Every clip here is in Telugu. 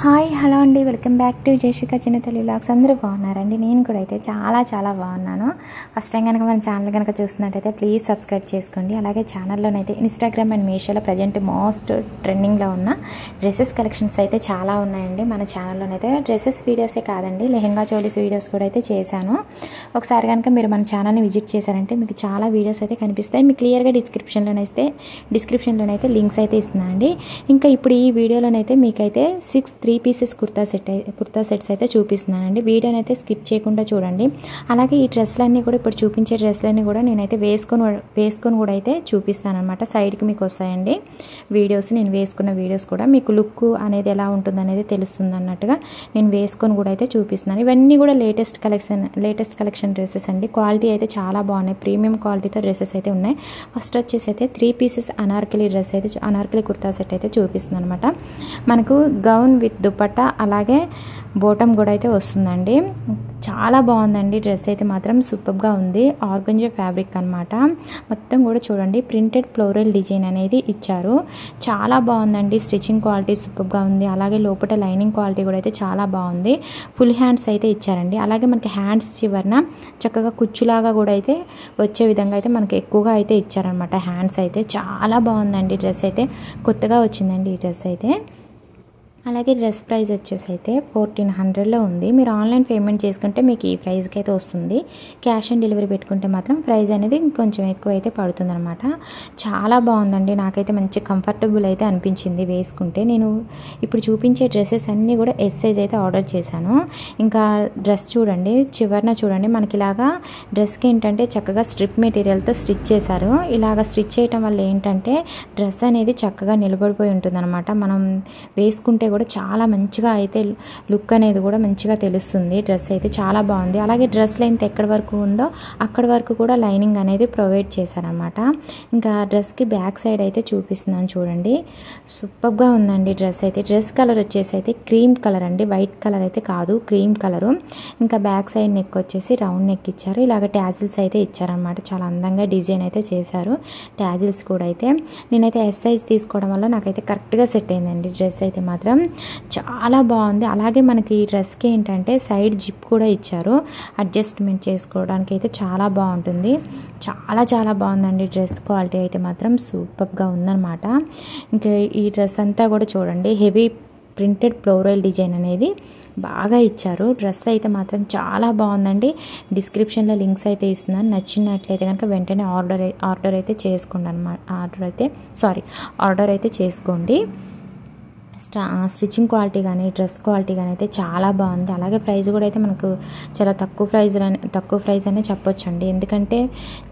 హాయ్ హలో అండి, వెల్కమ్ బ్యాక్ టు జేషికా చిన్న తల్లి వ్లాగ్స్. అందరూ బాగున్నారండి. నేను కూడా అయితే చాలా బాగున్నాను. ఫస్ట్ టైం కనుక మన ఛానల్ కనుక చూస్తున్నట్టయితే ప్లీజ్ సబ్స్క్రైబ్ చేసుకోండి. అలాగే ఛానల్లోనైతే ఇన్స్టాగ్రామ్ అండ్ మీషోలో ప్రజెంట్ మోస్ట్ ట్రెండింగ్లో ఉన్న డ్రెస్సెస్ కలెక్షన్స్ అయితే చాలా ఉన్నాయండి. మన ఛానల్లోనైతే డ్రెస్సెస్ వీడియోసే కాదండి, లెహెంగా చోలీస్ వీడియోస్ కూడా అయితే చేశాను. ఒకసారి కనుక మీరు మన ఛానల్ని విజిట్ చేశారంటే మీకు చాలా వీడియోస్ అయితే కనిపిస్తాయి. మీకు క్లియర్గా డిస్క్రిప్షన్లోనైతే లింక్స్ అయితే ఇస్తున్నానండి. ఇంకా ఇప్పుడు ఈ వీడియోలోనైతే మీకైతే 6 3 పీసెస్ కుర్తా సెట్స్ అయితే చూపిస్తున్నానండి. వీడియోని అయితే స్కిప్ చేయకుండా చూడండి. అలాగే ఈ డ్రెస్లన్నీ కూడా ఇప్పుడు చూపించే డ్రెస్లన్నీ కూడా నేనైతే వేసుకొని కూడా అయితే చూపిస్తాను అనమాట. సైడ్కి మీకు వస్తాయండి వీడియోస్. నేను వేసుకున్న వీడియోస్ కూడా మీకు లుక్ అనేది ఎలా ఉంటుంది అనేది తెలుస్తుంది అన్నట్టుగా నేను వేసుకొని కూడా అయితే చూపిస్తున్నాను. ఇవన్నీ కూడా లేటెస్ట్ కలెక్షన్ డ్రెస్సెస్ అండి. క్వాలిటీ అయితే చాలా బాగున్నాయి, ప్రీమియం క్వాలిటీతో డ్రెస్సెస్ అయితే ఉన్నాయి. ఫస్ట్ వచ్చేసి అయితే 3 పీసెస్ అనార్కలి కుర్తా సెట్ అయితే చూపిస్తుంది అనమాట. మనకు గౌన్ విత్ దుపట్టా అలాగే బోటం కూడా అయితే వస్తుందండి. చాలా బాగుందండి. డ్రెస్ అయితే మాత్రం సూపర్గా ఉంది. ఆర్గంజా ఫ్యాబ్రిక్ అనమాట. మొత్తం కూడా చూడండి ప్రింటెడ్ ఫ్లోరల్ డిజైన్ అనేది ఇచ్చారు. చాలా బాగుందండి. స్టిచ్చింగ్ క్వాలిటీ సూపర్గా ఉంది. అలాగే లోపల లైనింగ్ క్వాలిటీ కూడా అయితే చాలా బాగుంది. ఫుల్ హ్యాండ్స్ అయితే ఇచ్చారండి. అలాగే మనకి హ్యాండ్స్ చివరన చక్కగా కుచ్చులాగా కూడా అయితే వచ్చే విధంగా అయితే మనకి ఎక్కువగా అయితే ఇచ్చారనమాట. హ్యాండ్స్ అయితే చాలా బాగుందండి. డ్రెస్ అయితే కొత్తగా వచ్చిందండి ఈ డ్రెస్ అయితే. అలాగే డ్రెస్ ప్రైస్ వచ్చేసి అయితే 1400లో ఉంది. మీరు ఆన్లైన్ పేమెంట్ చేసుకుంటే మీకు ఈ ప్రైస్కి అయితే వస్తుంది. క్యాష్ ఆన్ డెలివరీ పెట్టుకుంటే మాత్రం ప్రైస్ అనేది కొంచెం ఎక్కువ అయితే పడుతుంది అనమాట. చాలా బాగుందండి. నాకైతే మంచి కంఫర్టబుల్ అయితే అనిపించింది వేసుకుంటే. నేను ఇప్పుడు చూపించే డ్రెస్సెస్ అన్నీ కూడా ఎస్ సైజ్ అయితే ఆర్డర్ చేశాను. ఇంకా డ్రెస్ చూడండి, చివరన చూడండి మనకి ఇలాగా డ్రెస్కి ఏంటంటే చక్కగా స్ట్రిప్ మెటీరియల్తో స్టిచ్ చేశారు. ఇలాగ స్టిచ్ చేయటం వల్ల ఏంటంటే డ్రెస్ అనేది చక్కగా నిలబడిపోయి ఉంటుంది అనమాట. మనం వేసుకుంటే కూడా చాలా మంచిగా అయితే లుక్ అనేది కూడా మంచిగా తెలుస్తుంది. డ్రెస్ అయితే చాలా బాగుంది. అలాగే డ్రెస్ లెంత్ ఎక్కడి వరకు ఉందో అక్కడి వరకు కూడా లైనింగ్ అనేది ప్రొవైడ్ చేశారనమాట. ఇంకా డ్రెస్కి బ్యాక్ సైడ్ అయితే చూపిస్తున్నాను చూడండి. సూపర్గా ఉందండి డ్రెస్ అయితే. డ్రెస్ కలర్ వచ్చేసి అయితే క్రీమ్ కలర్ అండి, వైట్ కలర్ అయితే కాదు, క్రీమ్ కలరు. ఇంకా బ్యాక్ సైడ్ నెక్ వచ్చేసి రౌండ్ నెక్ ఇచ్చారు. ఇలాగ ట్యాజిల్స్ అయితే ఇచ్చారనమాట. చాలా అందంగా డిజైన్ అయితే చేశారు. ట్యాజిల్స్ కూడా అయితే నేనైతే ఎస్ సైజ్ తీసుకోవడం వల్ల నాకైతే కరెక్ట్గా సెట్ అయిందండి. డ్రెస్ అయితే మాత్రం చాలా బాగుంది. అలాగే మనకి ఈ డ్రెస్కి ఏంటంటే సైడ్ జిప్ కూడా ఇచ్చారు. అడ్జస్ట్మెంట్ చేసుకోవడానికి అయితే చాలా బాగుంటుంది. చాలా బాగుందండి. డ్రెస్ క్వాలిటీ అయితే మాత్రం సూపర్గా ఉందన్నమాట. ఇంకా ఈ డ్రెస్ అంతా కూడా చూడండి హెవీ ప్రింటెడ్ ఫ్లోరల్ డిజైన్ అనేది బాగా ఇచ్చారు. డ్రెస్ అయితే మాత్రం చాలా బాగుందండి. డిస్క్రిప్షన్లో లింక్స్ అయితే ఇస్తున్నాను. నచ్చినట్లయితే కనుక వెంటనే ఆర్డర్ అయితే చేసుకోండి అనమాట. ఆర్డర్ అయితే చేసుకోండి. స్టిచ్చింగ్ క్వాలిటీ కానీ డ్రెస్ క్వాలిటీ కానీ అయితే చాలా బాగుంది. అలాగే ప్రైస్ కూడా అయితే మనకు చాలా తక్కువ ప్రైస్ అనే చెప్పొచ్చండి. ఎందుకంటే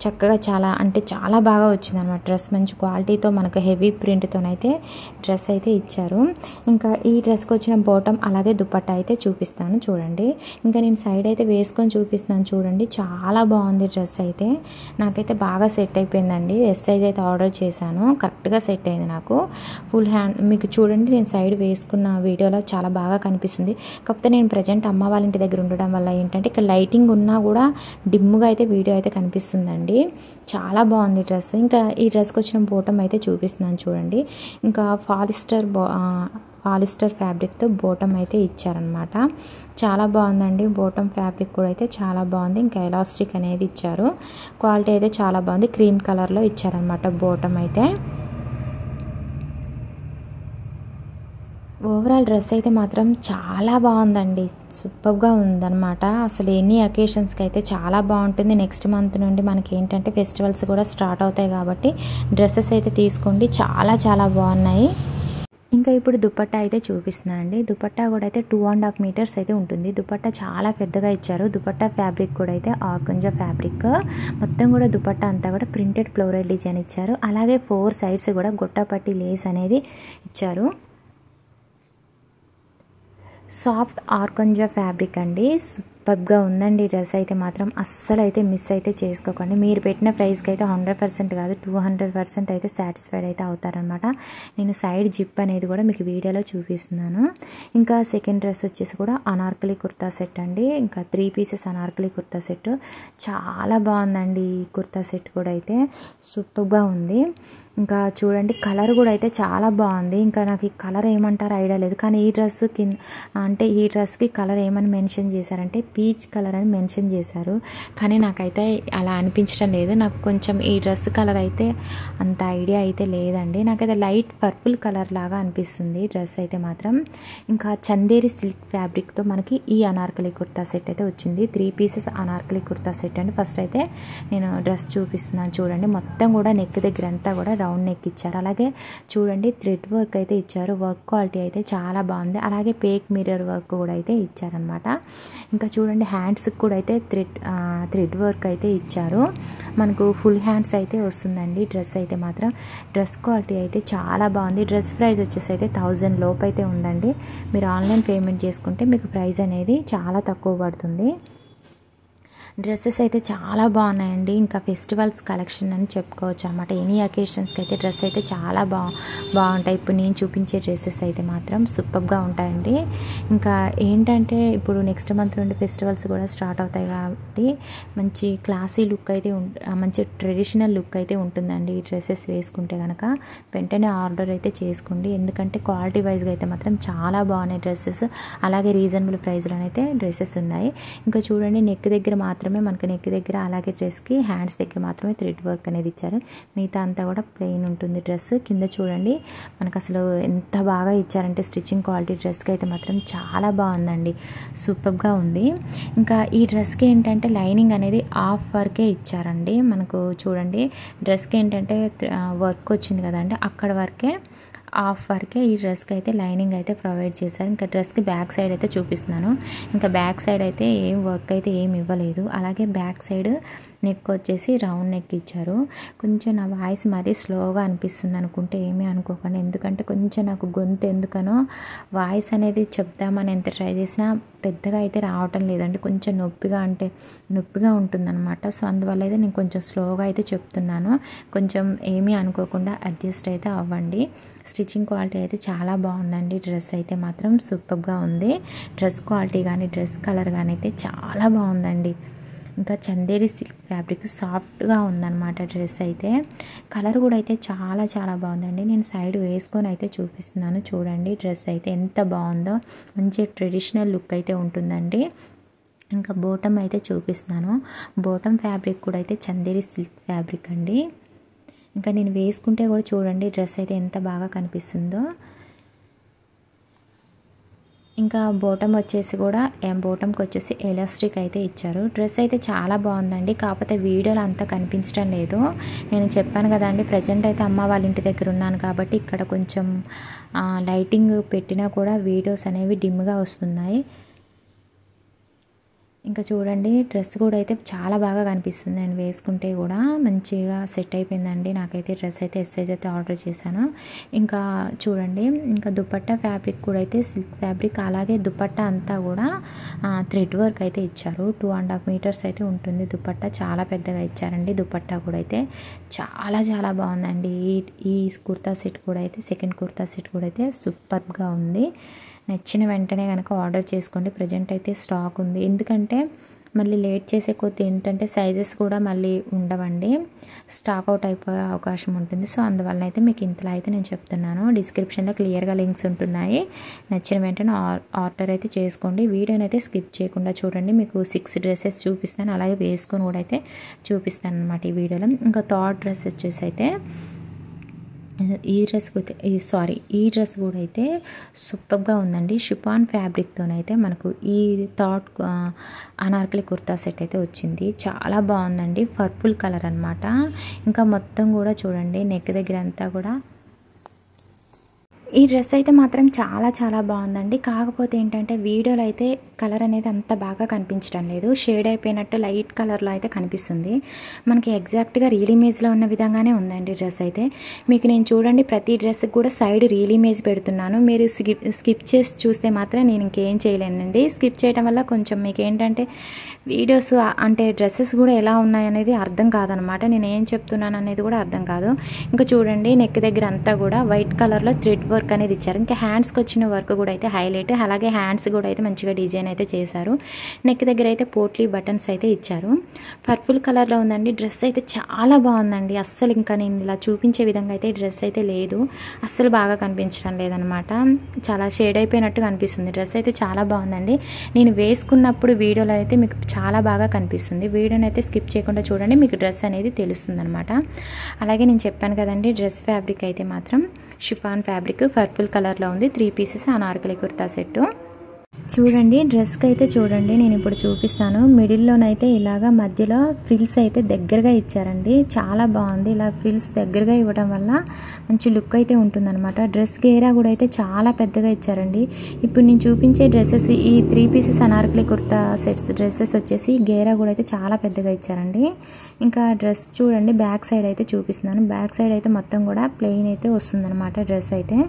చక్కగా చాలా బాగా వచ్చింది అనమాట. డ్రెస్ మంచి క్వాలిటీతో మనకు హెవీ ప్రింట్తోనైతే డ్రెస్ అయితే ఇచ్చారు. ఇంకా ఈ డ్రెస్కి వచ్చిన బాటమ్ అలాగే దుపట్టా అయితే చూపిస్తాను చూడండి. ఇంకా నేను సైడ్ అయితే వేసుకొని చూపిస్తాను చూడండి. చాలా బాగుంది డ్రెస్ అయితే. నాకైతే బాగా సెట్ అయిపోయిందండి. ఎస్ సైజ్ అయితే ఆర్డర్ చేశాను, కరెక్ట్గా సెట్ అయింది నాకు. ఫుల్ హ్యాండ్ మీకు చూడండి, నేను సైడ్ వేసుకున్న వీడియోలో చాలా బాగా కనిపిస్తుంది. కాకపోతే నేను ప్రజెంట్ అమ్మ వాళ్ళ ఇంటి దగ్గర ఉండడం వల్ల ఏంటంటే ఇక్కడ లైటింగ్ ఉన్నా కూడా డిమ్గా అయితే వీడియో అయితే కనిపిస్తుందండి. చాలా బాగుంది డ్రెస్. ఇంకా ఈ డ్రెస్కి వచ్చిన బోటం అయితే చూపిస్తున్నాను చూడండి. ఇంకా పాలిస్టర్ ఫ్యాబ్రిక్తో బోటం అయితే ఇచ్చారనమాట. చాలా బాగుందండి. బోటం ఫ్యాబ్రిక్ కూడా అయితే చాలా బాగుంది. ఇంకా ఎలాస్టిక్ అనేది ఇచ్చారు. క్వాలిటీ అయితే చాలా బాగుంది. క్రీమ్ కలర్లో ఇచ్చారనమాట బోటం అయితే. ఓవరాల్ డ్రెస్ అయితే మాత్రం చాలా బాగుందండి. సూపర్గా ఉందన్నమాట. అసలు ఎన్ని అకేషన్స్కి అయితే చాలా బాగుంటుంది. నెక్స్ట్ మంత్ నుండి మనకి ఏంటంటే ఫెస్టివల్స్ కూడా స్టార్ట్ అవుతాయి కాబట్టి డ్రెస్సెస్ అయితే తీసుకోండి. చాలా బాగున్నాయి. ఇంకా ఇప్పుడు దుపట్టా అయితే చూపిస్తున్నానండి. దుపట్టా కూడా అయితే 2.5 మీటర్స్ అయితే ఉంటుంది. దుపట్టా చాలా పెద్దగా ఇచ్చారు. దుపట్టా ఫ్యాబ్రిక్ కూడా అయితే ఆర్గంజా ఫ్యాబ్రిక్. మొత్తం కూడా దుపట్టా అంతా కూడా ప్రింటెడ్ ఫ్లోరల్ డిజైన్ ఇచ్చారు. అలాగే 4 సైడ్స్ కూడా గొట్టపట్టి లేస్ అనేది ఇచ్చారు. సాఫ్ట్ ఆర్గంజా ఫ్యాబ్రిక్ అండి. సూపర్గా ఉందండి డ్రెస్ అయితే మాత్రం. అస్సలు అయితే మిస్ అయితే చేసుకోకండి. మీరు పెట్టిన ప్రైస్కి అయితే 100% కాదు 200% అయితే సాటిస్ఫైడ్ అయితే అవుతారనమాట. నేను సైడ్ జిప్ అనేది కూడా మీకు వీడియోలో చూపిస్తున్నాను. ఇంకా సెకండ్ డ్రెస్ వచ్చేసి కూడా అనార్కలి కుర్తా సెట్ అండి. ఇంకా 3 పీసెస్ అనార్కలి కుర్తా సెట్ చాలా బాగుందండి. ఈ కుర్తా సెట్ కూడా అయితే సూపర్గా ఉంది. ఇంకా చూడండి కలర్ కూడా అయితే చాలా బాగుంది. ఇంకా నాకు ఈ కలర్ ఏమంటారో ఐడియా లేదు, కానీ ఈ డ్రెస్ అంటే ఈ డ్రెస్కి కలర్ ఏమని మెన్షన్ చేశారంటే పీచ్ కలర్ అని మెన్షన్ చేశారు. కానీ నాకైతే అలా అనిపించడం లేదు. నాకు కొంచెం ఈ డ్రెస్ కలర్ అయితే అంత ఐడియా అయితే లేదండి. నాకైతే లైట్ పర్పుల్ కలర్ లాగా అనిపిస్తుంది డ్రెస్ అయితే మాత్రం. ఇంకా చందేరి సిల్క్ ఫ్యాబ్రిక్తో మనకి ఈ అనార్కలి కుర్తా సెట్ అయితే వచ్చింది. 3 పీసెస్ అనార్కలి కుర్తా సెట్ అండి. ఫస్ట్ అయితే నేను డ్రెస్ చూపిస్తున్నాను చూడండి. మొత్తం కూడా నెక్ దగ్గర అంతా కూడా రౌండ్ నెక్ ఇచ్చారు. అలాగే చూడండి థ్రెడ్ వర్క్ అయితే ఇచ్చారు. వర్క్ క్వాలిటీ అయితే చాలా బాగుంది. అలాగే పేక్ మిర్రర్ వర్క్ కూడా అయితే ఇచ్చారనమాట. ఇంకా చూడండి హ్యాండ్స్కి కూడా అయితే థ్రెడ్ వర్క్ అయితే ఇచ్చారు. మనకు ఫుల్ హ్యాండ్స్ అయితే వస్తుందండి డ్రెస్ అయితే మాత్రం. డ్రెస్ క్వాలిటీ అయితే చాలా బాగుంది. డ్రెస్ ప్రైస్ వచ్చేసి అయితే 1000 లోపు అయితే ఉందండి. మీరు ఆన్లైన్ పేమెంట్ చేసుకుంటే మీకు ప్రైస్ అనేది చాలా తక్కువ పడుతుంది. డ్రెస్సెస్ అయితే చాలా బాగున్నాయండి. ఇంకా ఫెస్టివల్స్ కలెక్షన్ అని చెప్పుకోవచ్చు అన్నమాట. ఎనీ అకేషన్స్కి అయితే డ్రెస్ అయితే చాలా బాగుంటాయి. ఇప్పుడు నేను చూపించే డ్రెస్సెస్ అయితే మాత్రం సూపర్గా ఉంటాయండి. ఇంకా ఏంటంటే ఇప్పుడు నెక్స్ట్ మంత్ నుండి ఫెస్టివల్స్ కూడా స్టార్ట్ అవుతాయి కాబట్టి మంచి క్లాసీ లుక్ అయితే మంచి ట్రెడిషనల్ లుక్ అయితే ఉంటుందండి ఈ డ్రెస్సెస్ వేసుకుంటే కనుక. వెంటనే ఆర్డర్ అయితే చేసుకోండి, ఎందుకంటే క్వాలిటీ వైజ్గా అయితే మాత్రం చాలా బాగున్నాయి డ్రెస్సెస్. అలాగే రీజనబుల్ ప్రైస్లోనైతే డ్రెస్సెస్ ఉన్నాయి. ఇంకా చూడండి నెక్ దగ్గర మాత్రమే మనకి నెక్ దగ్గర, అలాగే డ్రెస్కి హ్యాండ్స్ దగ్గర మాత్రమే థ్రెడ్ వర్క్ అనేది ఇచ్చారు. మిగతా అంతా కూడా ప్లెయిన్ ఉంటుంది డ్రెస్. కింద చూడండి మనకు అసలు ఎంత బాగా ఇచ్చారంటే స్టిచ్చింగ్ క్వాలిటీ డ్రెస్కి అయితే మాత్రం చాలా బాగుందండి, సూపర్గా ఉంది. ఇంకా ఈ డ్రెస్కి ఏంటంటే లైనింగ్ అనేది హాఫ్ వర్కే ఇచ్చారండి. మనకు చూడండి డ్రెస్కి ఏంటంటే వర్క్ వచ్చింది కదండి, అక్కడ వరకే హాఫ్ వరకే ఈ డ్రెస్కి అయితే లైనింగ్ అయితే ప్రొవైడ్ చేశారు. ఇంకా డ్రెస్కి బ్యాక్ సైడ్ అయితే చూపిస్తున్నాను. ఇంకా బ్యాక్ సైడ్ అయితే ఏం వర్క్ అయితే ఏమి ఇవ్వలేదు. అలాగే బ్యాక్ సైడ్ నెక్ వచ్చేసి రౌండ్ నెక్ ఇచ్చారు. కొంచెం నా వాయిస్ మరీ స్లోగా అనిపిస్తుంది అనుకుంటే ఏమీ అనుకోకండి, ఎందుకంటే కొంచెం నాకు గొంతు ఎందుకనో వాయిస్ అనేది చెప్దామని ఎంత ట్రై చేసినా పెద్దగా అయితే రావటం లేదండి. కొంచెం నొప్పిగా ఉంటుందన్నమాట. సో అందువల్ల అయితే నేను కొంచెం స్లోగా అయితే చెప్తున్నాను. కొంచెం ఏమీ అనుకోకుండా అడ్జస్ట్ అయితే అవ్వండి. స్టిచ్చింగ్ క్వాలిటీ అయితే చాలా బాగుందండి. డ్రెస్ అయితే మాత్రం సూపర్గా ఉంది. డ్రెస్ క్వాలిటీ కానీ డ్రెస్ కలర్ కానీ అయితే చాలా బాగుందండి. ఇంకా చందేరి సిల్క్ ఫ్యాబ్రిక్ సాఫ్ట్గా ఉందన్నమాట డ్రెస్ అయితే. కలర్ కూడా అయితే చాలా చాలా బాగుందండి. నేను సైడ్ వేసుకొని అయితే చూపిస్తున్నాను చూడండి. డ్రెస్ అయితే ఎంత బాగుందో, మంచి ట్రెడిషనల్ లుక్ అయితే ఉంటుందండి. ఇంకా బోటమ్ అయితే చూపిస్తున్నాను. బోటమ్ ఫ్యాబ్రిక్ కూడా అయితే చందేరి సిల్క్ ఫ్యాబ్రిక్ అండి. ఇంకా నేను వేసుకుంటే కూడా చూడండి డ్రెస్ అయితే ఎంత బాగా కనిపిస్తుందో. ఇంకా బోటమ్ వచ్చేసి కూడా బోటమ్కి వచ్చేసి ఎలాస్టిక్ అయితే ఇచ్చారు. డ్రెస్ అయితే చాలా బాగుందండి. కాకపోతే వీడియోలో అంతా కనిపించడం లేదు. నేను చెప్పాను కదండి, ప్రజెంట్ అయితే అమ్మ వాళ్ళ ఇంటి దగ్గర ఉన్నాను కాబట్టి ఇక్కడ కొంచెం లైటింగ్ పెట్టినా కూడా వీడియోస్ అనేవి డిమ్గా వస్తున్నాయి. ఇంకా చూడండి డ్రెస్ కూడా అయితే చాలా బాగా కనిపిస్తుంది. నేను వేసుకుంటే కూడా మంచిగా సెట్ అయిపోయిందండి. నాకైతే డ్రెస్ అయితే ఎస్ అయితే ఆర్డర్ చేశాను. ఇంకా చూడండి ఇంకా దుపట్టా ఫ్యాబ్రిక్ కూడా అయితే సిల్క్ ఫ్యాబ్రిక్. అలాగే దుపట్టా అంతా కూడా థ్రెడ్ వర్క్ అయితే ఇచ్చారు. 2.5 మీటర్స్ అయితే ఉంటుంది దుపట్టా. చాలా పెద్దగా ఇచ్చారండి. దుపట్టా కూడా అయితే చాలా చాలా బాగుందండి. ఈ కుర్తా సెట్ కూడా అయితే సెకండ్ కుర్తా సెట్ కూడా అయితే సూపర్గా ఉంది. నచ్చిన వెంటనే కనుక ఆర్డర్ చేసుకోండి. ప్రజెంట్ అయితే స్టాక్ ఉంది. ఎందుకంటే మళ్ళీ లేట్ చేసే కొద్ది ఏంటంటే సైజెస్ కూడా మళ్ళీ ఉండవండి, స్టాక్ అవుట్ అయిపోయే అవకాశం ఉంటుంది. సో అందువల్ల అయితే మీకు ఇంతలా అయితే నేను చెప్తున్నాను. డిస్క్రిప్షన్లో క్లియర్గా లింక్స్ ఉంటున్నాయి. నచ్చిన వెంటనే ఆర్డర్ అయితే చేసుకోండి. వీడియోని అయితే స్కిప్ చేయకుండా చూడండి. మీకు 6 డ్రెస్సెస్ చూపిస్తాను, అలాగే వేసుకొని కూడా అయితే చూపిస్తాను అనమాట ఈ వీడియోలో. ఇంకా థర్డ్ డ్రెస్ వచ్చేసి అయితే ఈ డ్రెస్ కూడా అయితే సూపర్గా ఉందండి. షిఫాన్ ఫ్యాబ్రిక్తోనైతే మనకు ఈ థర్డ్ అనార్కలి కుర్తా సెట్ అయితే వచ్చింది. చాలా బాగుందండి. పర్పుల్ కలర్ అనమాట. ఇంకా మొత్తం కూడా చూడండి నెక్ దగ్గర అంతా కూడా ఈ డ్రెస్ అయితే మాత్రం చాలా చాలా బాగుందండి. కాకపోతే ఏంటంటే వీడియోలో అయితే కలర్ అనేది అంత బాగా కనిపించడం లేదు. షేడ్ అయిపోయినట్టు లైట్ కలర్లో అయితే కనిపిస్తుంది. మనకి ఎగ్జాక్ట్గా రియల్ ఇమేజ్లో ఉన్న విధంగానే ఉందండి డ్రెస్ అయితే. మీకు నేను చూడండి ప్రతి డ్రెస్కి కూడా సైడ్ రియల్ ఇమేజ్ పెడుతున్నాను. మీరు స్కిప్ చేసి చూస్తే మాత్రం నేను ఇంకేం చేయలేనండి. స్కిప్ చేయడం వల్ల కొంచెం మీకు ఏంటంటే వీడియోస్ అంటే డ్రెస్సెస్ కూడా ఎలా ఉన్నాయనేది అర్థం కాదనమాట. నేను ఏం చెప్తున్నాను అనేది కూడా అర్థం కాదు. ఇంకా చూడండి నెక్ దగ్గర అంతా కూడా వైట్ కలర్లో థ్రెడ్ వర్క్ వర్క్ అనేది ఇచ్చారు. ఇంకా హ్యాండ్స్కి వచ్చిన వర్క్ కూడా అయితే హైలైట్. అలాగే హ్యాండ్స్ కూడా అయితే మంచిగా డిజైన్ అయితే చేశారు. నెక్ దగ్గర అయితే పోట్లీ బటన్స్ అయితే ఇచ్చారు. పర్పుల్ కలర్లో ఉందండి. డ్రెస్ అయితే చాలా బాగుందండి. అస్సలు ఇంకా నేను ఇలా చూపించే విధంగా అయితే డ్రెస్ అయితే లేదు, అస్సలు బాగా కనిపించడం లేదనమాట. చాలా షేడ్ అయిపోయినట్టుగా అనిపిస్తుంది. డ్రెస్ అయితే చాలా బాగుందండి. నేను వేసుకున్నప్పుడు వీడియోలో అయితే మీకు చాలా బాగా కనిపిస్తుంది. వీడియోని అయితే స్కిప్ చేయకుండా చూడండి, మీకు డ్రెస్ అనేది తెలుస్తుంది అనమాట. అలాగే నేను చెప్పాను కదండి, డ్రెస్ ఫ్యాబ్రిక్ అయితే మాత్రం షిఫాన్ ఫ్యాబ్రిక్ పర్పుల్ కలర్లో ఉంది. 3 పీసెస్ అనార్కలి కుర్తా సెట్టు. చూడండి డ్రెస్కి అయితే చూడండి, నేను ఇప్పుడు చూపిస్తాను. మిడిల్లోనైతే ఇలాగా మధ్యలో ఫ్రిల్స్ అయితే దగ్గరగా ఇచ్చారండి. చాలా బాగుంది. ఇలా ఫ్రిల్స్ దగ్గరగా ఇవ్వడం వల్ల మంచి లుక్ అయితే ఉంటుందన్నమాట. డ్రెస్ గేరా కూడా అయితే చాలా పెద్దగా ఇచ్చారండి. ఇప్పుడు నేను చూపించే డ్రెస్సెస్ ఈ 3 pieces Anarkali kurta sets dresses వచ్చేసి గేరా కూడా అయితే చాలా పెద్దగా ఇచ్చారండి. ఇంకా డ్రెస్ చూడండి, బ్యాక్ సైడ్ అయితే చూపిస్తున్నాను. బ్యాక్ సైడ్ అయితే మొత్తం కూడా ప్లెయిన్ అయితే వస్తుందన్నమాట. డ్రెస్ అయితే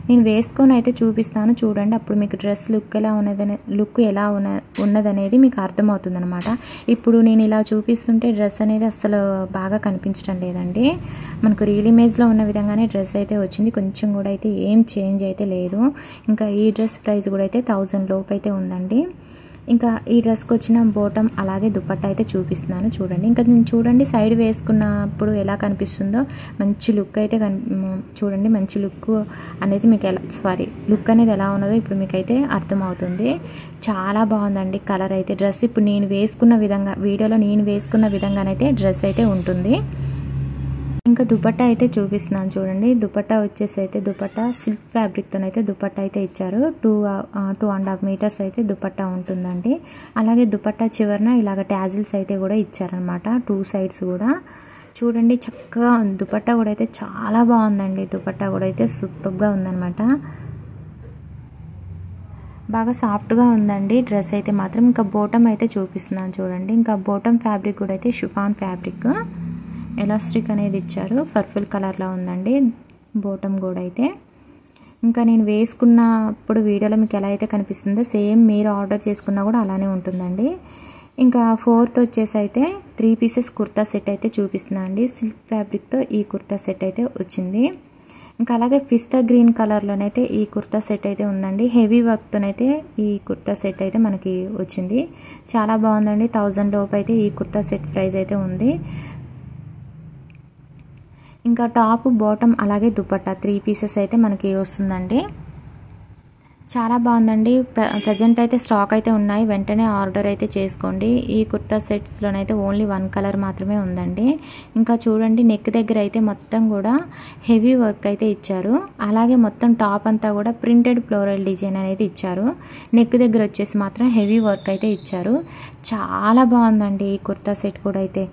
నేను వేసుకొని అయితే చూపిస్తాను చూడండి. అప్పుడు మీకు డ్రెస్ లుక్ ఎలా ఉన్నదనేది మీకు అర్థమవుతుంది అనమాట. ఇప్పుడు నేను ఇలా చూపిస్తుంటే డ్రెస్ అనేది అస్సలు బాగా కనిపించడం లేదండి. మనకు రియల్ ఇమేజ్లో ఉన్న విధంగానే డ్రెస్ అయితే వచ్చింది. కొంచెం కూడా అయితే ఏం చేంజ్ అయితే లేదు. ఇంకా ఈ డ్రెస్ ప్రైస్ కూడా అయితే 1000 లోపు అయితే ఉందండి. ఇంకా ఈ డ్రెస్కి వచ్చిన బోటమ్ అలాగే దుపట్టా అయితే చూపిస్తున్నాను చూడండి. ఇంకా నేను చూడండి సైడ్ వేసుకున్నప్పుడు ఎలా కనిపిస్తుందో మంచి లుక్ అయితే చూడండి. మంచి లుక్ అనేది మీకు లుక్ అనేది ఎలా ఉన్నదో ఇప్పుడు మీకైతే అర్థమవుతుంది. చాలా బాగుందండి కలర్ అయితే. డ్రెస్ ఇప్పుడు నేను వేసుకున్న విధంగా, వీడియోలో నేను వేసుకున్న విధంగానైతే డ్రెస్ అయితే ఉంటుంది. ఇంకా దుపట్టా అయితే చూపిస్తున్నాను చూడండి. దుపట్టా వచ్చేసి అయితే దుపట్టా సిల్క్ ఫ్యాబ్రిక్తోనైతే దుపట్టా అయితే ఇచ్చారు. 2.5 మీటర్స్ అయితే దుపట్టా ఉంటుందండి. అలాగే దుపట్టా చివరన ఇలాగ ట్యాజిల్స్ అయితే కూడా ఇచ్చారనమాట, 2 సైడ్స్ కూడా. చూడండి చక్కగా దుపట్టా కూడా అయితే చాలా బాగుందండి. దుపట్టా కూడా అయితే సూపర్గా ఉందన్నమాట. బాగా సాఫ్ట్గా ఉందండి డ్రెస్ అయితే మాత్రం. ఇంకా బోటమ్ అయితే చూపిస్తున్నాను చూడండి. ఇంకా బోటమ్ ఫ్యాబ్రిక్ కూడా అయితే షిఫాన్ ఫ్యాబ్రిక్, ఎలాస్టిక్ అనేది ఇచ్చారు. పర్పుల్ కలర్లో ఉందండి బోటమ్ కూడా అయితే. ఇంకా నేను వేసుకున్నప్పుడు వీడియోలో మీకు ఎలా అయితే కనిపిస్తుందో సేమ్ మీరు ఆర్డర్ చేసుకున్నా కూడా అలానే ఉంటుందండి. ఇంకా 4th వచ్చేసి అయితే 3 పీసెస్ కుర్తా సెట్ అయితే చూపిస్తున్నాను అండి. సిల్క్ ఫ్యాబ్రిక్తో ఈ కుర్తా సెట్ అయితే వచ్చింది. ఇంకా అలాగే పిస్తా గ్రీన్ కలర్లోనైతే ఈ కుర్తా సెట్ అయితే ఉందండి. హెవీ వర్క్తోనైతే ఈ కుర్తా సెట్ అయితే మనకి వచ్చింది. చాలా బాగుందండి. 1000 లోపు అయితే ఈ కుర్తా సెట్ ప్రైస్ అయితే ఉంది. ఇంకా టాప్, బాటమ్ అలాగే దుపట్టా 3 పీసెస్ అయితే మనకి వస్తుందండి. చాలా బాగుందండి. ప్రజెంట్ అయితే స్టాక్ అయితే ఉన్నాయి, వెంటనే ఆర్డర్ అయితే చేసుకోండి. ఈ కుర్తా సెట్స్లోనైతే ఓన్లీ 1 కలర్ మాత్రమే ఉందండి. ఇంకా చూడండి నెక్ దగ్గర అయితే మొత్తం కూడా హెవీ వర్క్ అయితే ఇచ్చారు. అలాగే మొత్తం టాప్ అంతా కూడా ప్రింటెడ్ ఫ్లోరల్ డిజైన్ అనేది ఇచ్చారు. నెక్ దగ్గర వచ్చేసి మాత్రం హెవీ వర్క్ అయితే ఇచ్చారు. చాలా బాగుందండి ఈ కుర్తా సెట్ కూడా అయితే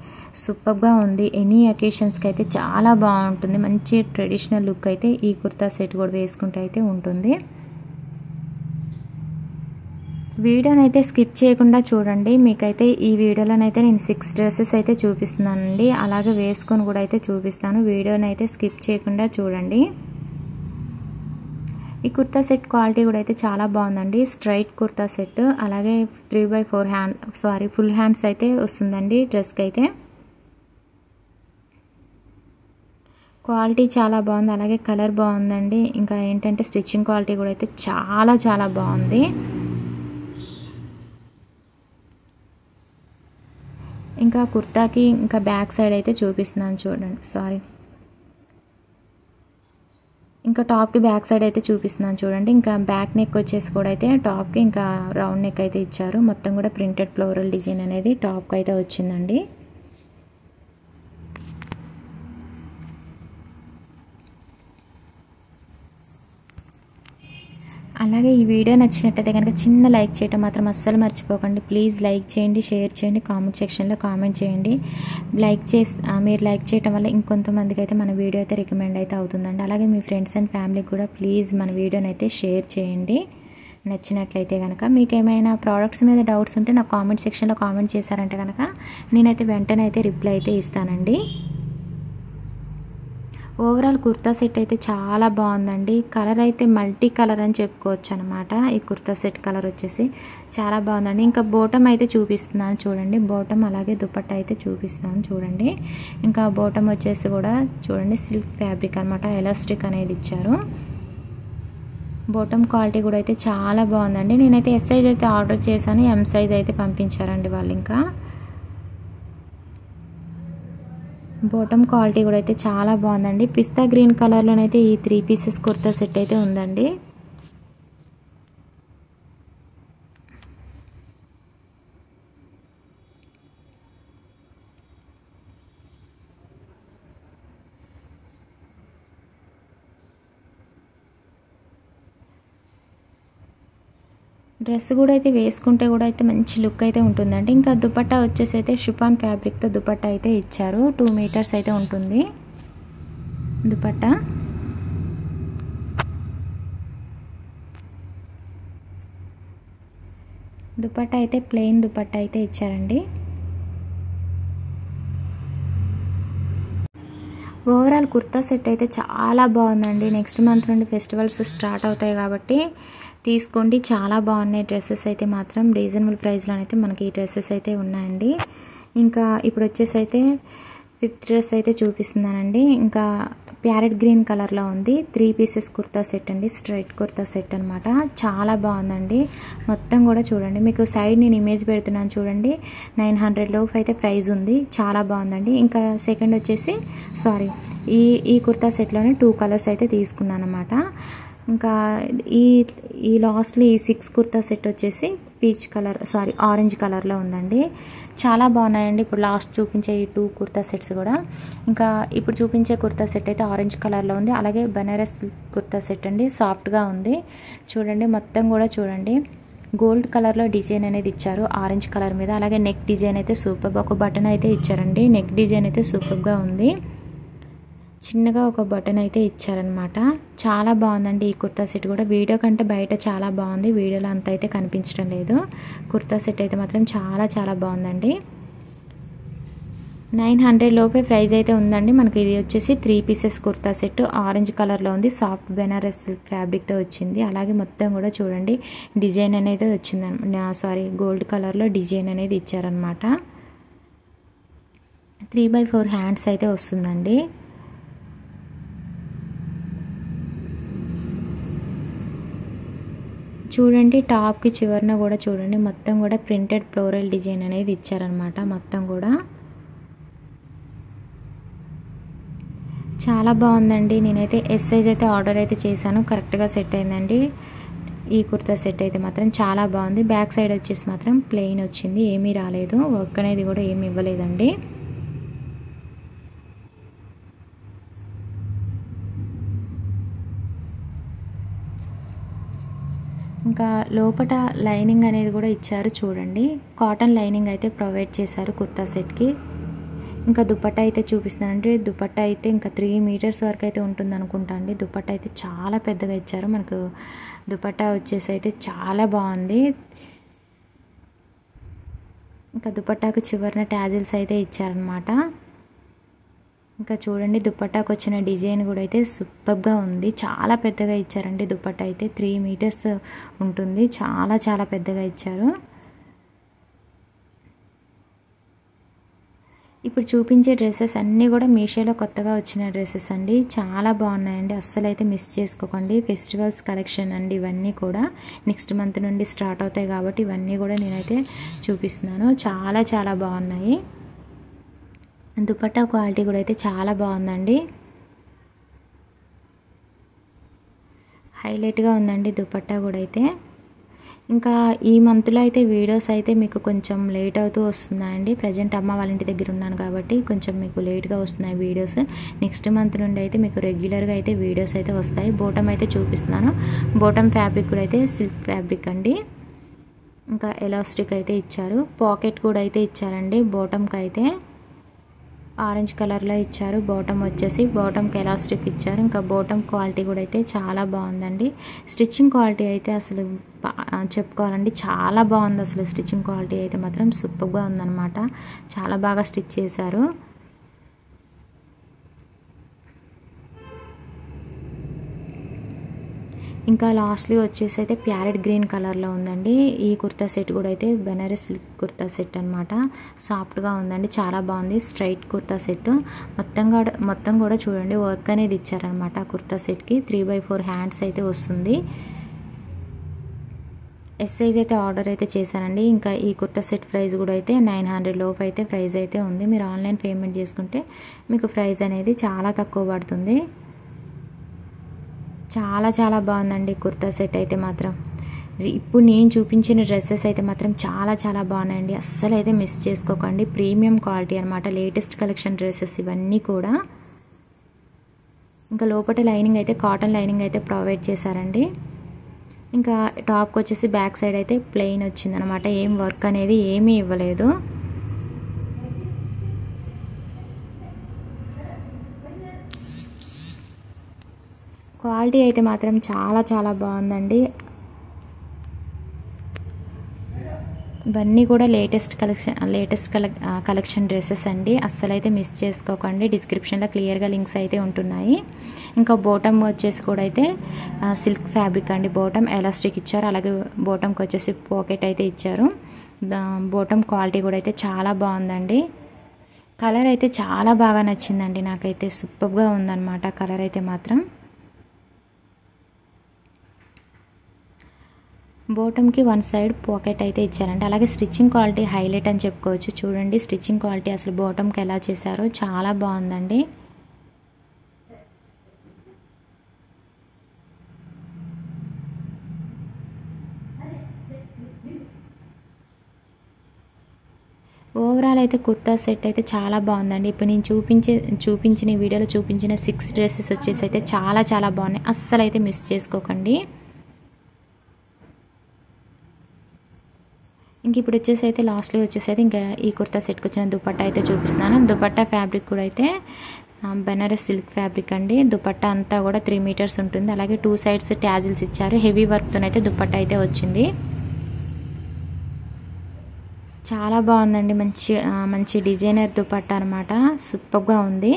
సూపర్గా ఉంది. ఎనీ అకేషన్స్కి అయితే చాలా బాగుంటుంది. మంచి ట్రెడిషనల్ లుక్ అయితే ఈ కుర్తా సెట్ కూడా వేసుకుంటే అయితే ఉంటుంది. వీడియోనైతే స్కిప్ చేయకుండా చూడండి. మీకైతే ఈ వీడియోలోనైతే నేను 6 డ్రెస్సెస్ అయితే చూపిస్తున్నానండి. అలాగే వేసుకొని కూడా అయితే చూపిస్తాను. వీడియోనైతే స్కిప్ చేయకుండా చూడండి. ఈ కుర్తా సెట్ క్వాలిటీ కూడా అయితే చాలా బాగుందండి. స్ట్రైట్ కుర్తా సెట్, అలాగే 3/4 ఫుల్ హ్యాండ్స్ అయితే వస్తుందండి డ్రెస్కి అయితే. క్వాలిటీ చాలా బాగుంది, అలాగే కలర్ బాగుందండి. ఇంకా ఏంటంటే స్టిచ్చింగ్ క్వాలిటీ కూడా అయితే చాలా చాలా బాగుంది. ఇంకా కుర్తాకి ఇంకా బ్యాక్ సైడ్ అయితే చూపిస్తున్నాను చూడండి. ఇంకా టాప్కి బ్యాక్ సైడ్ అయితే చూపిస్తున్నాను చూడండి. ఇంకా బ్యాక్ నెక్ వచ్చేసి కూడా అయితే టాప్కి ఇంకా రౌండ్ నెక్ అయితే ఇచ్చారు. మొత్తం కూడా ప్రింటెడ్ ఫ్లోరల్ డిజైన్ అనేది టాప్కి అయితే వచ్చిందండి. అలాగే ఈ వీడియో నచ్చినట్టయితే కనుక చిన్న లైక్ చేయడం మాత్రం అస్సలు మర్చిపోకండి. ప్లీజ్ లైక్ చేయండి, షేర్ చేయండి, కామెంట్ సెక్షన్లో కామెంట్ చేయండి. మీరు లైక్ చేయడం వల్ల ఇంకొంతమందికి అయితే మన వీడియో అయితే రికమెండ్ అయితే అవుతుందండి. అలాగే మీ ఫ్రెండ్స్ అండ్ ఫ్యామిలీకి కూడా ప్లీజ్ మన వీడియోని అయితే షేర్ చేయండి నచ్చినట్లయితే కనుక. మీకు ఏమైనా ప్రోడక్ట్స్ మీద డౌట్స్ ఉంటే నాకు కామెంట్ సెక్షన్లో కామెంట్ చేశారంటే కనుక నేనైతే వెంటనే అయితే రిప్లై అయితే ఇస్తానండి. ఓవరాల్ కుర్తా సెట్ అయితే చాలా బాగుందండి. కలర్ అయితే మల్టీ కలర్ అని చెప్పుకోవచ్చు అనమాట. ఈ కుర్తా సెట్ కలర్ వచ్చేసి చాలా బాగుందండి. ఇంకా బోటమ్ అయితే చూపిస్తున్నాను చూడండి. బోటమ్ అలాగే దుపట్టా అయితే చూపిస్తున్నాను చూడండి. ఇంకా బోటమ్ వచ్చేసి కూడా చూడండి సిల్క్ ఫ్యాబ్రిక్ అనమాట, ఎలాస్టిక్ అనేది ఇచ్చారు. బాటమ్ క్వాలిటీ కూడా అయితే చాలా బాగుందండి. నేనైతే ఎస్ సైజ్ అయితే ఆర్డర్ చేశాను, ఎం సైజ్ అయితే పంపించారండి వాళ్ళు. ఇంకా బాటమ్ క్వాలిటీ కూడా అయితే చాలా బాగుందండి. పిస్తా గ్రీన్ కలర్లోనైతే ఈ 3 పీసెస్ కుర్తా సెట్ అయితే ఉందండి. డ్రెస్ కూడా అయితే వేసుకుంటే కూడా అయితే మంచి లుక్ అయితే ఉంటుందండి. ఇంకా దుపట్టా వచ్చేసి అయితే షిఫాన్ ఫ్యాబ్రిక్తో దుపట్టా అయితే ఇచ్చారు. 2 మీటర్స్ అయితే ఉంటుంది దుపట్టా. దుపట్టా అయితే ప్లెయిన్ దుపట్టా అయితే ఇచ్చారండి. ఓవరాల్ కుర్తా సెట్ అయితే చాలా బాగుందండి. నెక్స్ట్ మంత్ నుండి ఫెస్టివల్స్ స్టార్ట్ అవుతాయి కాబట్టి తీసుకోండి. చాలా బాగున్నాయి డ్రెస్సెస్ అయితే మాత్రం. రీజనబుల్ ప్రైస్లోనైతే మనకి ఈ డ్రెస్సెస్ అయితే ఉన్నాయండి. ఇంకా ఇప్పుడు వచ్చేసి అయితే 5th డ్రెస్ అయితే చూపిస్తున్నానండి. ఇంకా ప్యారెట్ గ్రీన్ కలర్లో ఉంది. 3 పీసెస్ కుర్తా సెట్ అండి. స్ట్రైట్ కుర్తా సెట్ అనమాట. చాలా బాగుందండి. మొత్తం కూడా చూడండి, మీకు సైడ్ నేను ఇమేజ్ పెడుతున్నాను చూడండి. 900 లోపు అయితే ప్రైస్ ఉంది. చాలా బాగుందండి. ఇంకా సెకండ్ వచ్చేసి ఈ కుర్తా సెట్లోనే 2 కలర్స్ అయితే తీసుకున్నాను అనమాట. ఇంకా ఈ లాస్ట్లో ఈ 6 కుర్తా సెట్ వచ్చేసి ఆరెంజ్ కలర్లో ఉందండి. చాలా బాగున్నాయండి. ఇప్పుడు లాస్ట్ చూపించే ఈ 2 కుర్తా సెట్స్ కూడా. ఇంకా ఇప్పుడు చూపించే కుర్తా సెట్ అయితే ఆరెంజ్ కలర్లో ఉంది. అలాగే బనారస్ కుర్తా సెట్ అండి, సాఫ్ట్గా ఉంది. చూడండి మొత్తం కూడా చూడండి, గోల్డ్ కలర్లో డిజైన్ అనేది ఇచ్చారు ఆరెంజ్ కలర్ మీద. అలాగే నెక్ డిజైన్ అయితే సూపర్, ఒక బటన్ అయితే ఇచ్చారండి. నెక్ డిజైన్ అయితే సూపర్గా ఉంది. చిన్నగా ఒక బటన్ అయితే ఇచ్చారనమాట. చాలా బాగుందండి ఈ కుర్తా సెట్ కూడా. వీడియో కంటే బయట చాలా బాగుంది, వీడియోలో అంత అయితే కనిపించడం లేదు. కుర్తా సెట్ అయితే మాత్రం చాలా చాలా బాగుందండి. 900 లోపే ప్రైస్ అయితే ఉందండి. మనకి ఇది వచ్చేసి 3 పీసెస్ కుర్తా సెట్ ఆరెంజ్ కలర్లో ఉంది. సాఫ్ట్ బెనారస్ సిల్క్ ఫ్యాబ్రిక్తో వచ్చింది. అలాగే మొత్తం కూడా చూడండి డిజైన్ అనేది వచ్చింది. గోల్డ్ కలర్లో డిజైన్ అనేది ఇచ్చారనమాట. 3/4 హ్యాండ్స్ అయితే వస్తుందండి. చూడండి టాప్కి చివరన కూడా చూడండి మొత్తం కూడా ప్రింటెడ్ ఫ్లోరల్ డిజైన్ అనేది ఇచ్చారనమాట. మొత్తం కూడా చాలా బాగుందండి. నేనైతే ఎస్ సైజ్ అయితే ఆర్డర్ అయితే చేశాను, కరెక్ట్గా సెట్ అయిందండి. ఈ కుర్తా సెట్ అయితే మాత్రం చాలా బాగుంది. బ్యాక్ సైడ్ వచ్చేసి మాత్రం ప్లెయిన్ వచ్చింది, ఏమీ రాలేదు, వర్క్ అనేది కూడా ఏమి ఇవ్వలేదండి. ఇంకా లోపట లైనింగ్ అనేది కూడా ఇచ్చారు చూడండి. కాటన్ లైనింగ్ అయితే ప్రొవైడ్ చేశారు కుర్తా సెట్కి. ఇంకా దుపట్టా అయితే చూపిస్తానండి. దుపట్టా అయితే ఇంకా 3 మీటర్స్ వరకు అయితే ఉంటుంది అనుకుంటా అండి. దుపట్టా అయితే చాలా పెద్దగా ఇచ్చారు మనకు. దుపట్టా వచ్చేసి అయితే చాలా బాగుంది. ఇంకా దుపట్టాకు చివరన ట్యాజిల్స్ అయితే ఇచ్చారనమాట. ఇంకా చూడండి దుపట్టాకు వచ్చిన డిజైన్ కూడా అయితే సూపర్గా ఉంది. చాలా పెద్దగా ఇచ్చారండి. దుపట్టా అయితే 3 మీటర్స్ ఉంటుంది. చాలా చాలా పెద్దగా ఇచ్చారు. ఇప్పుడు చూపించే డ్రెస్సెస్ అన్నీ కూడా మీషోలో కొత్తగా వచ్చిన డ్రెస్సెస్ అండి. చాలా బాగున్నాయండి, అస్సలు అయితే మిస్ చేసుకోకండి. ఫెస్టివల్స్ కలెక్షన్ అండి ఇవన్నీ కూడా. నెక్స్ట్ మంత్ నుండి స్టార్ట్ అవుతాయి కాబట్టి ఇవన్నీ కూడా నేనైతే చూపిస్తున్నాను. చాలా చాలా బాగున్నాయి. దుపట్టా క్వాలిటీ కూడా అయితే చాలా బాగుందండి. హైలైట్గా ఉందండి దుపట్టా కూడా అయితే. ఇంకా ఈ మంత్లో అయితే వీడియోస్ అయితే మీకు కొంచెం లేట్ అవుతూ వస్తున్నాయండి. ప్రజెంట్ అమ్మ వాళ్ళ ఇంటి దగ్గర ఉన్నాను కాబట్టి కొంచెం మీకు లేట్గా వస్తున్నాయి వీడియోస్. నెక్స్ట్ మంత్ నుండి అయితే మీకు రెగ్యులర్గా అయితే వీడియోస్ అయితే వస్తాయి. బోటమ్ అయితే చూపిస్తున్నాను. బోటమ్ ఫ్యాబ్రిక్ కూడా అయితే సిల్క్ ఫ్యాబ్రిక్ అండి. ఇంకా ఎలాస్టిక్ అయితే ఇచ్చారు. పాకెట్ కూడా అయితే ఇచ్చారండి. బోటమ్కి అయితే ఆరెంజ్ కలర్లో ఇచ్చారు. బాటమ్ వచ్చేసి బాటమ్కి ఎలాస్టిక్ ఇచ్చారు. ఇంకా బాటమ్ క్వాలిటీ కూడా అయితే చాలా బాగుందండి. స్టిచ్చింగ్ క్వాలిటీ అయితే అసలు చెప్పుకోవాలండి, చాలా బాగుంది. అసలు స్టిచ్చింగ్ క్వాలిటీ అయితే మాత్రం సూపర్గా ఉందన్నమాట. చాలా బాగా స్టిచ్ చేశారు. ఇంకా లాస్ట్లీ వచ్చేసి అయితే ప్యారెట్ గ్రీన్ కలర్లో ఉందండి. ఈ కుర్తా సెట్ కూడా అయితే బెనారస్ సిల్క్ కుర్తా సెట్ అనమాట. సాఫ్ట్గా ఉందండి, చాలా బాగుంది. స్ట్రైట్ కుర్తా సెట్ మొత్తం కూడా చూడండి వర్క్ అనేది ఇచ్చారనమాట. కుర్తా సెట్కి 3/4 హ్యాండ్స్ అయితే వస్తుంది. ఎస్ సైజ్ అయితే ఆర్డర్ అయితే చేశానండి. ఇంకా ఈ కుర్తా సెట్ ప్రైస్ కూడా అయితే 900 లోపు అయితే ప్రైస్ అయితే ఉంది. మీరు ఆన్లైన్ పేమెంట్ చేసుకుంటే మీకు ప్రైస్ అనేది చాలా తక్కువ పడుతుంది. చాలా చాలా బాగుందండి కుర్తా సెట్ అయితే మాత్రం. ఇప్పుడు నేను చూపించిన డ్రెస్సెస్ అయితే మాత్రం చాలా చాలా బాగున్నాయండి. అస్సలు అయితే మిస్ చేసుకోకండి. ప్రీమియం క్వాలిటీ అనమాట, లేటెస్ట్ కలెక్షన్ డ్రెస్సెస్ ఇవన్నీ కూడా. ఇంకా లోపల లైనింగ్ అయితే కాటన్ లైనింగ్ అయితే ప్రొవైడ్ చేశారండి. ఇంకా టాప్కి వచ్చేసి బ్యాక్ సైడ్ అయితే ప్లెయిన్ వచ్చిందనమాట, ఏం వర్క్ అనేది ఏమీ ఇవ్వలేదు. క్వాలిటీ అయితే మాత్రం చాలా చాలా బాగుందండి. ఇవన్నీ కూడా లేటెస్ట్ కలెక్షన్ డ్రెస్సెస్ అండి. అస్సలైతే మిస్ చేసుకోకండి. డిస్క్రిప్షన్లో క్లియర్గా లింక్స్ అయితే ఉంటున్నాయి. ఇంకా బాటమ్ వచ్చేసి కూడా అయితే సిల్క్ ఫ్యాబ్రిక్ అండి. బాటమ్ ఎలాస్టిక్ ఇచ్చారు, అలాగే బాటమ్కి వచ్చేసి పాకెట్ అయితే ఇచ్చారు. బాటమ్ క్వాలిటీ కూడా అయితే చాలా బాగుందండి. కలర్ అయితే చాలా బాగా నచ్చిందండి నాకైతే. సూపర్గా ఉందన్నమాట కలర్ అయితే మాత్రం. బాటమ్కి వన్ సైడ్ పాకెట్ అయితే ఇచ్చారండి. అలాగే స్టిచ్చింగ్ క్వాలిటీ హైలైట్ అని చెప్పుకోవచ్చు. చూడండి స్టిచ్చింగ్ క్వాలిటీ అసలు బాటమ్కి ఎలా చేశారో చాలా బాగుందండి. ఓవరాల్ అయితే కుర్తా సెట్ అయితే చాలా బాగుందండి. ఇప్పుడు నేను చూపించిన వీడియోలో చూపించిన 6 డ్రెస్సెస్ వచ్చేసి అయితే చాలా చాలా బాగున్నాయి. అస్సలు అయితే మిస్ చేసుకోకండి. ఇంక ఇప్పుడు వచ్చేసి అయితే లాస్ట్లో వచ్చేసి అయితే ఇంకా ఈ కుర్తా సెట్కి వచ్చిన దుపట్టా అయితే చూపిస్తున్నాను. దుపట్టా ఫ్యాబ్రిక్ కూడా అయితే బెనారస్ సిల్క్ ఫ్యాబ్రిక్ అండి. దుపట్టా అంతా కూడా 3 మీటర్స్ ఉంటుంది. అలాగే 2 సైడ్స్ ట్యాజిల్స్ ఇచ్చారు. హెవీ వర్క్తోనైతే దుపట్టా అయితే వచ్చింది. చాలా బాగుందండి. మంచి డిజైనర్ దుపట్టా అనమాట. సూపర్గా ఉంది.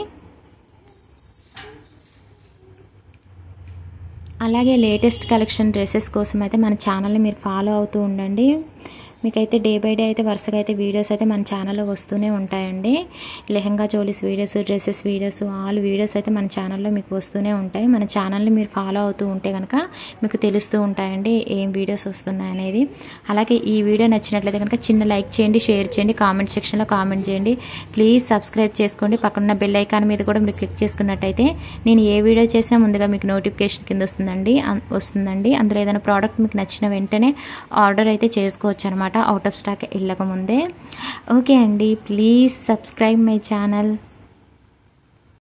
అలాగే లేటెస్ట్ కలెక్షన్ డ్రెస్సెస్ కోసం అయితే మన ఛానల్ని మీరు ఫాలో అవుతూ ఉండండి. మీకైతే డే బై డే అయితే వరుసగా అయితే వీడియోస్ అయితే మన ఛానల్లో వస్తూనే ఉంటాయండి. Lehenga cholis videos, dresses videos, all videos అయితే మన ఛానల్లో మీకు వస్తూనే ఉంటాయి. మన ఛానల్ని మీరు ఫాలో అవుతూ ఉంటే కనుక మీకు తెలుస్తూ ఉంటాయండి ఏం వీడియోస్ వస్తున్నాయి అనేది. అలాగే ఈ వీడియో నచ్చినట్లయితే కనుక చిన్న లైక్ చేయండి, షేర్ చేయండి, కామెంట్ సెక్షన్లో కామెంట్ చేయండి. ప్లీజ్ సబ్స్క్రైబ్ చేసుకోండి. పక్కన బెల్ ఐకాన్ మీద కూడా మీరు క్లిక్ చేసుకున్నట్టయితే నేను ఏ వీడియో చేసినా ముందుగా మీకు నోటిఫికేషన్ కింద వస్తుందండి. అందులో ఏదైనా ప్రోడక్ట్ మీకు నచ్చిన వెంటనే ఆర్డర్ అయితే చేసుకోవచ్చు అనమాట, అవుట్ ఆఫ్ స్టాక్ వెళ్ళక ముందే. ఓకే అండి, ప్లీజ్ సబ్స్క్రైబ్ మై ఛానల్.